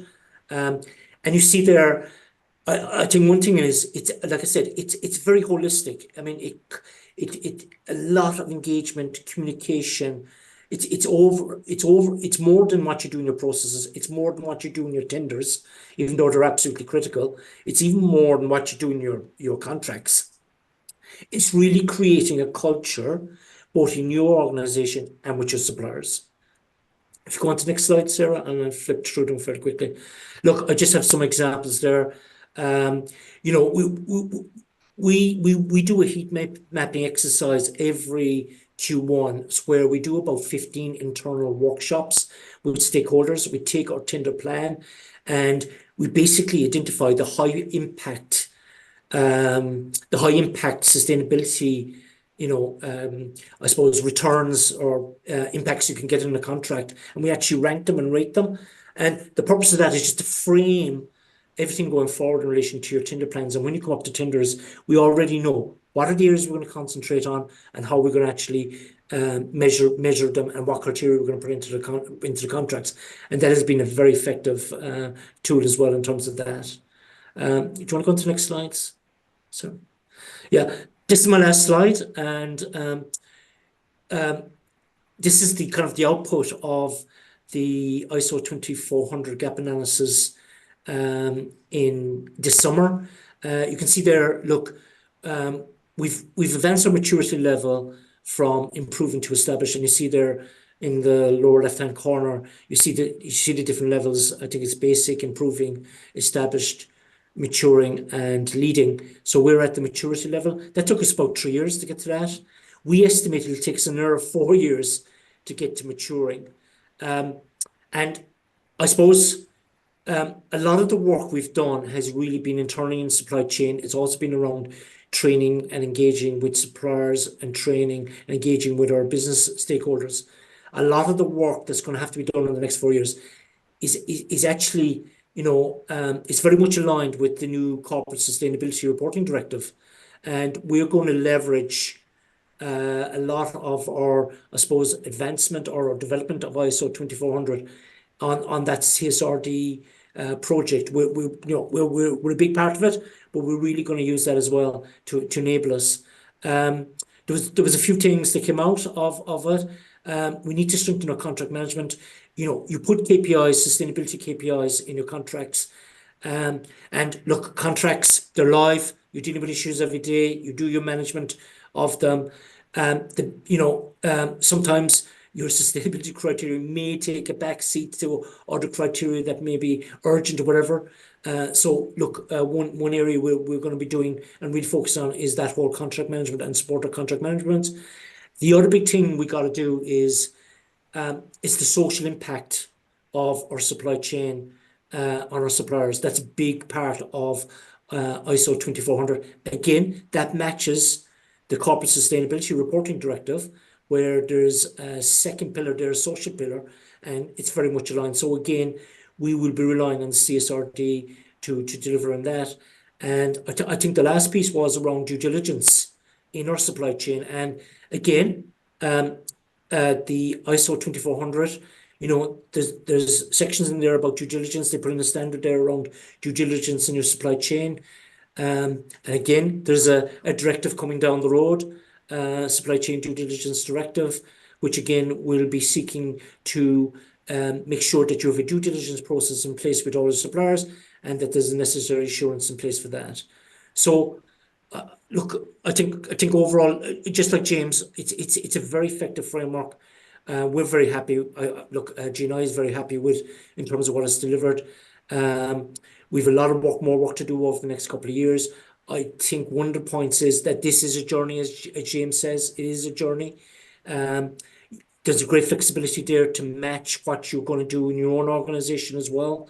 And you see there, I think one thing is, it's like I said, it's very holistic. I mean, it a lot of engagement, communication. It's more than what you do in your processes. It's more than what you do in your tenders, even though they're absolutely critical. It's even more than what you do in your contracts. It's really creating a culture, both in your organization and with your suppliers. If you go on to the next slide, Sarah, and I'll flip through them fairly quickly. Look, I just have some examples there. We do a heat mapping exercise every Q1 where we do about 15 internal workshops with stakeholders. We take our tender plan and we basically identify the high impact sustainability, I suppose returns or impacts you can get in a contract, and we actually rank them and rate them. And the purpose of that is just to frame everything going forward in relation to your tender plans. And when you come up to tenders, we already know what are the areas we're going to concentrate on and how we're going to actually measure them and what criteria we're going to put into the contracts. And that has been a very effective tool as well in terms of that. Do you want to go on to the next slides? So, yeah, this is my last slide, and this is the kind of the output of the ISO 2400 gap analysis in this summer. You can see there, look, we've advanced our maturity level from improving to established, and you see there in the lower left-hand corner, you see the different levels. I think it's basic, improving, established, maturing, and leading. So we're at the maturity level. That took us about 3 years to get to that. We estimate it'll take us another 4 years to get to maturing. And I suppose a lot of the work we've done has really been internally in supply chain. It's also been around training and engaging with suppliers and training and engaging with our business stakeholders. A lot of the work that's going to have to be done in the next 4 years is actually, it's very much aligned with the new Corporate Sustainability Reporting Directive. And we're going to leverage a lot of our, I suppose, advancement or our development of ISO 2400 on that CSRD project. We're a big part of it, but we're really going to use that as well to enable us. There was a few things that came out of it. We need to strengthen our contract management. You put KPIs, sustainability KPIs in your contracts. And look, contracts, they're live. You're dealing with issues every day. You do your management of them. Sometimes your sustainability criteria may take a back seat to other criteria that may be urgent or whatever. So look, one area we're going to be doing and really focus on is that whole contract management and support of contract management. The other big thing we got to do is the social impact of our supply chain on our suppliers. That's a big part of ISO 2400. Again, that matches the Corporate Sustainability Reporting Directive, where there's a second pillar there, a social pillar, and it's very much aligned. So again, we will be relying on the CSRD to deliver on that. And I think the last piece was around due diligence in our supply chain. And again, the ISO 2400, there's sections in there about due diligence. They put in a standard there around due diligence in your supply chain. And again, there's a directive coming down the road, Supply Chain Due Diligence Directive, which again will be seeking to make sure that you have a due diligence process in place with all the suppliers and that there's a necessary assurance in place for that. So, look, I think overall, just like James, it's a very effective framework. We're very happy. Look, GNI is very happy with in terms of what it's delivered. We've a lot of more work to do over the next couple of years. I think one of the points is that this is a journey, as James says, it is a journey. There's a great flexibility there to match what you're going to do in your own organization as well.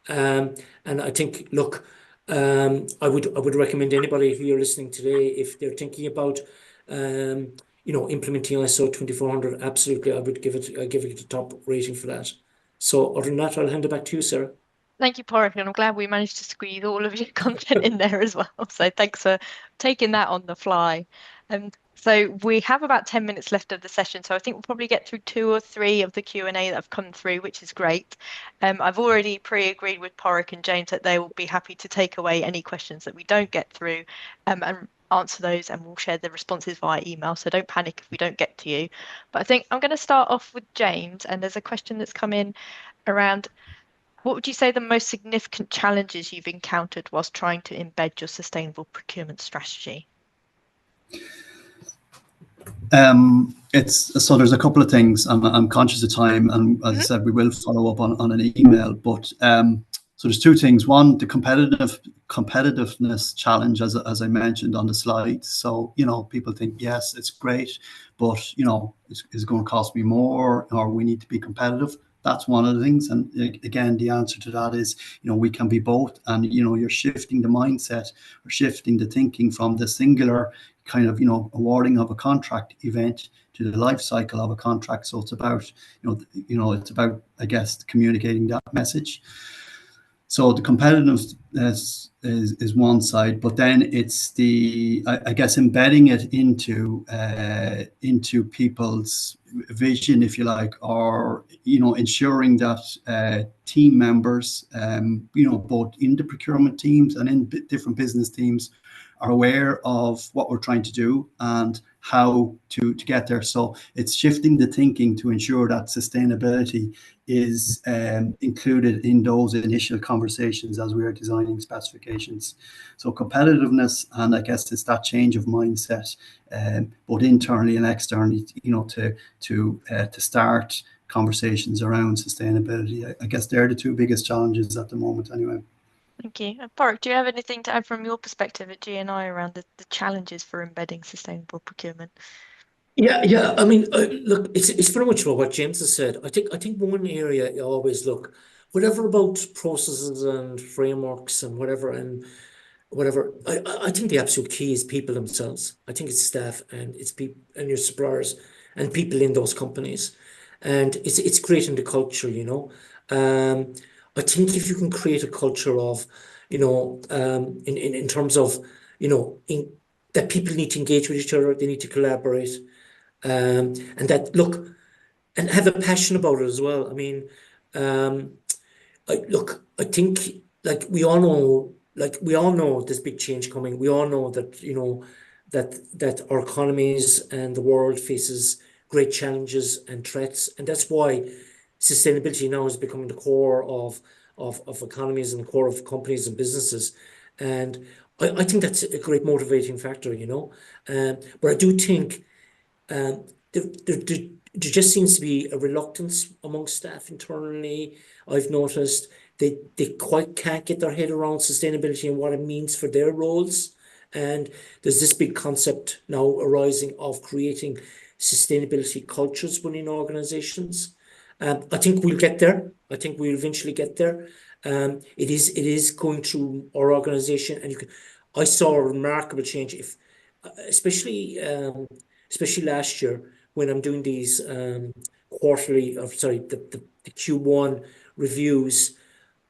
And I think, look, I would recommend anybody here listening today, if they're thinking about, implementing ISO 2400, absolutely, I give it the top rating for that. So other than that, I'll hand it back to you, Sarah. Thank you, Porrick, and I'm glad we managed to squeeze all of your content in there as well. So thanks for taking that on the fly. So we have about 10 minutes left of the session, so I think we'll probably get through 2 or 3 of the Q&A that have come through, which is great. I've already pre-agreed with Porrick and James that they will be happy to take away any questions that we don't get through and answer those, and we'll share the responses via email, so don't panic if we don't get to you. But I think I'm going to start off with James, and there's a question that's come in around, what would you say the most significant challenges you've encountered whilst trying to embed your sustainable procurement strategy? So there's a couple of things. I'm conscious of time, and as I said, we will follow up on an email. But so there's 2 things. One, the competitiveness challenge, as I mentioned on the slide. So people think, yes, it's great, but it's going to cost me more, or we need to be competitive. That's one of the things. And again, the answer to that is, we can be both. And, you're shifting the mindset or shifting the thinking from the singular kind of, awarding of a contract event to the life cycle of a contract. So it's about, it's about, I guess, communicating that message. So the competitiveness is one side, but then it's I guess, embedding it into people's vision, if you like, or ensuring that team members, both in the procurement teams and in different business teams, are aware of what we're trying to do and how to get there. So it's shifting the thinking to ensure that sustainability is included in those initial conversations as we are designing specifications. So competitiveness, and I guess it's that change of mindset, both internally and externally, to start conversations around sustainability. I guess they're the 2 biggest challenges at the moment anyway. Thank you. Porrick, do you have anything to add from your perspective at GNI around the challenges for embedding sustainable procurement? Yeah. I mean, look, it's very much about what James has said. I think one area you always look, whatever about processes and frameworks and whatever, I think the absolute key is people themselves. I think it's staff and it's people and your suppliers and people in those companies. And it's creating the culture, you know. I think if you can create a culture of, you know, in terms of, you know, that people need to engage with each other, they need to collaborate, and that look and have a passion about it as well. I mean, um, I think we all know there's big change coming. We all know that, you know, that our economies and the world faces great challenges and threats, and that's why sustainability now is becoming the core of economies and the core of companies and businesses. And I think that's a great motivating factor, you know. But I do think um, there just seems to be a reluctance among staff internally. I've noticed they quite can't get their head around sustainability and what it means for their roles. And there's this big concept now arising of creating sustainability cultures within organizations. I think we'll get there. I think we'll eventually get there. It is going through our organization, and I saw a remarkable change. If especially especially last year when I'm doing these quarterly, or sorry, the Q1 reviews,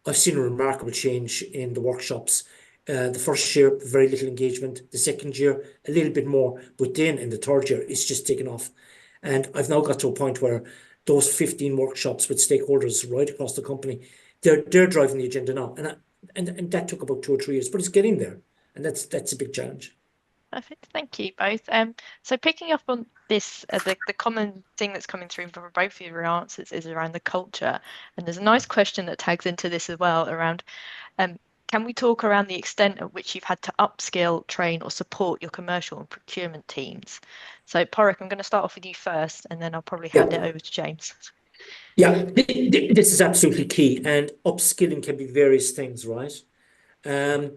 I've seen a remarkable change in the workshops. The first year, very little engagement. The second year, a little bit more. But then in the third year, it's just taken off. And I've now got to a point where those 15 workshops with stakeholders right across the company, they're driving the agenda now. And that took about 2 or 3 years, but it's getting there. And that's a big challenge. Perfect. Thank you both. So picking up on this, the common thing that's coming through from both of your answers is around the culture. And there's a nice question that tags into this as well around, can we talk around the extent at which you've had to upskill, train, or support your commercial and procurement teams? So Porrick, I'm going to start off with you first, and then I'll probably hand it over to James. Yeah, this is absolutely key. And upskilling can be various things, right? I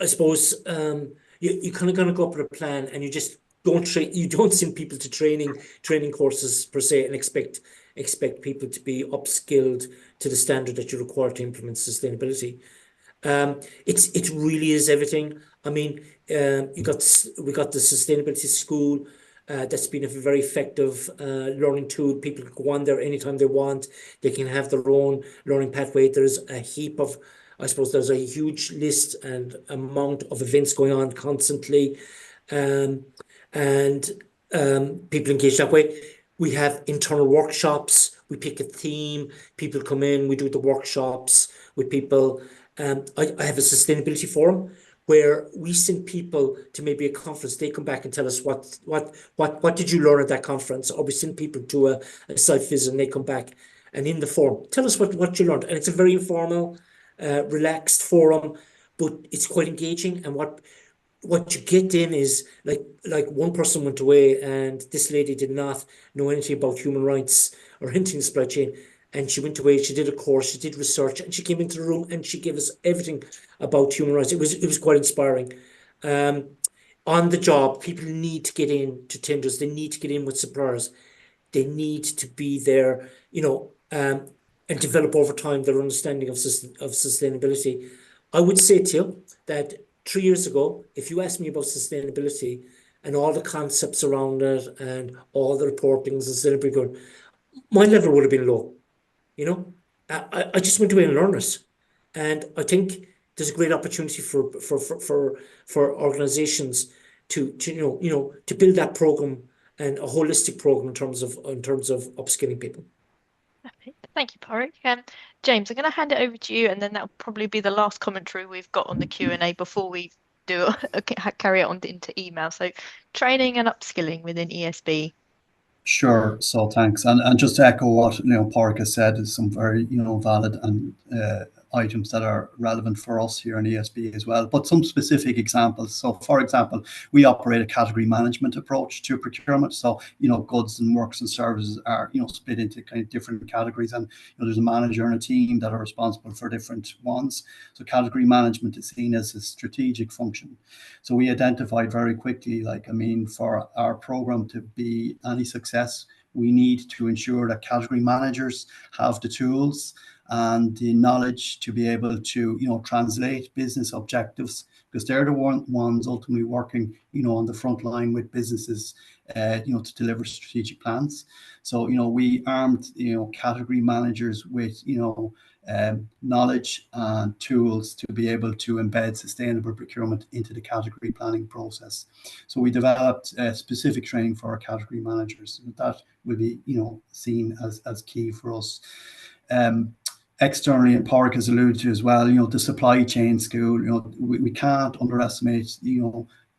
suppose you kind of gonna go up with a plan, and you just don't send people to training courses per se and expect people to be upskilled to the standard that you require to implement sustainability. It really is everything. I mean, we got the sustainability school. That's been a very effective learning tool. People can go on there anytime they want. They can have their own learning pathway. There's a heap of, I suppose there's a huge list and amount of events going on constantly. And people engage that way. We have internal workshops. We pick a theme. People come in. We do the workshops with people. I have a sustainability forum where we send people to maybe a conference. They come back and tell us what did you learn at that conference, or we send people to a site visit and they come back, and in the forum tell us what you learned. And it's a very informal, relaxed forum, but it's quite engaging. And what you get in is like one person went away, and this lady did not know anything about human rights or anything in supply chain. And she went away, she did a course, she did research, and she came into the room and she gave us everything about human rights. It was quite inspiring. On the job, people need to get in to tenders, they need to get in with suppliers, they need to be there, you know, and develop over time their understanding of sustainability. I would say to you that 3 years ago, if you asked me about sustainability and all the concepts around it and all the reportings and sustainability, my level would have been low. You know, I just went away and learned it, and I think there's a great opportunity for organizations to to build that program and a holistic program in terms of upskilling people. Thank you, Porrick. James, I'm going to hand it over to you, and then that'll probably be the last commentary we've got on the Q&A before we do carry it on into email. So training and upskilling within ESB. Sure. So thanks. And just to echo what Porrick has said, is some very valid and items that are relevant for us here in ESB as well. But some specific examples. So, for example, we operate a category management approach to procurement. So goods and works and services are split into kind of different categories, and there's a manager and a team that are responsible for different ones. So category management is seen as a strategic function. So we identified very quickly, for our program to be any success, we need to ensure that category managers have the tools and the knowledge to be able to, translate business objectives, because they're the ones ultimately working, on the front line with businesses, to deliver strategic plans. So, we armed, category managers with, knowledge and tools to be able to embed sustainable procurement into the category planning process. So we developed specific training for our category managers. That will be, seen as key for us. Externally, and Pádraig has alluded to as well, the supply chain school, we can't underestimate,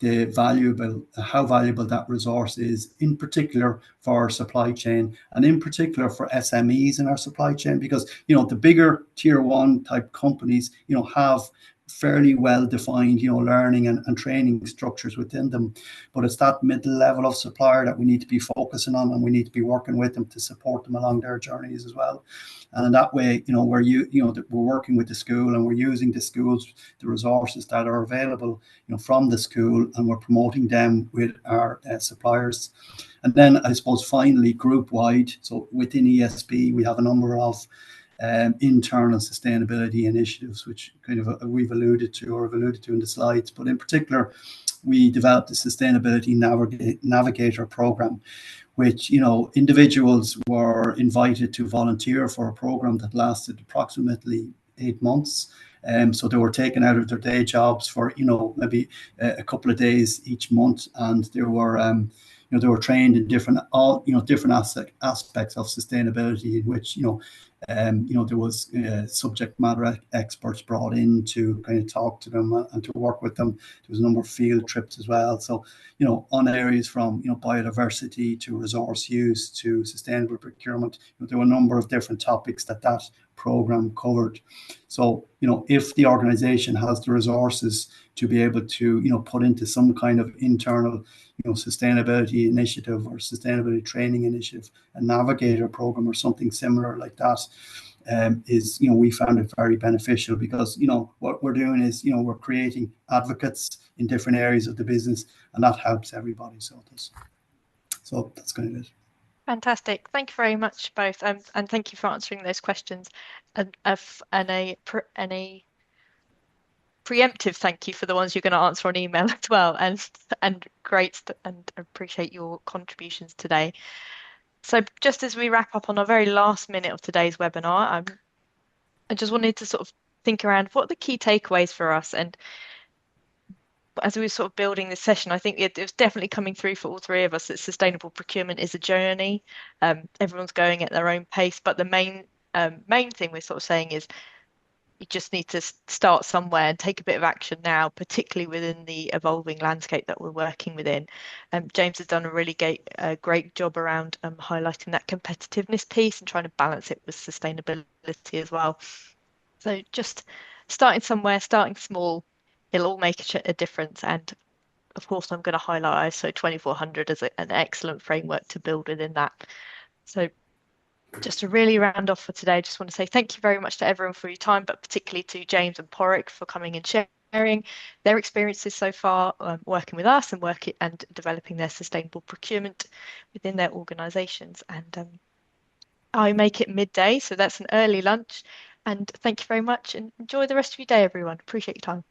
how valuable that resource is, in particular for our supply chain, and in particular for SMEs in our supply chain, because the bigger tier 1 type companies have fairly well defined learning and training structures within them, but it's that middle level of supplier that we need to be focusing on, and we need to be working with them to support them along their journeys as well. And in that way, we're working with the school, and we're using the schools, the resources that are available from the school, and we're promoting them with our suppliers. And then I suppose finally, group wide, so within ESB we have a number of internal sustainability initiatives, which kind of we've alluded to in the slides. But in particular, we developed the Sustainability Navigator program, which individuals were invited to volunteer for a program that lasted approximately 8 months. So they were taken out of their day jobs for maybe a couple of days each month, and they were trained in different aspects of sustainability, in which there was subject matter experts brought in to kind of talk to them and to work with them. There was a number of field trips as well. So on areas from biodiversity to resource use to sustainable procurement, there were a number of different topics that program covered. So if the organization has the resources to be able to put into some kind of internal sustainability initiative or sustainability training initiative, a navigator program or something similar like that, we found it very beneficial, because what we're doing is we're creating advocates in different areas of the business, and that helps everybody. So that's kind of it. Fantastic. Thank you very much, both, and thank you for answering those questions, and a preemptive thank you for the ones you're going to answer on email as well, and great, and appreciate your contributions today. So just as we wrap up on our very last minute of today's webinar, I just wanted to sort of think around what are the key takeaways for us. And as we were sort of building this session, I think it was definitely coming through for all three of us that sustainable procurement is a journey. Everyone's going at their own pace, but the main thing we're sort of saying is you just need to start somewhere and take a bit of action now, particularly within the evolving landscape that we're working within. James has done a really great job around highlighting that competitiveness piece and trying to balance it with sustainability as well. So just starting somewhere, starting small, it'll all make a difference. And of course, I'm going to highlight ISO 2400 as an excellent framework to build within that. So just to really round off for today, I just want to say thank you very much to everyone for your time, but particularly to James and Pádraig for coming and sharing their experiences so far, working with us and developing their sustainable procurement within their organisations. And I make it midday, so that's an early lunch. And thank you very much, and enjoy the rest of your day, everyone. Appreciate your time.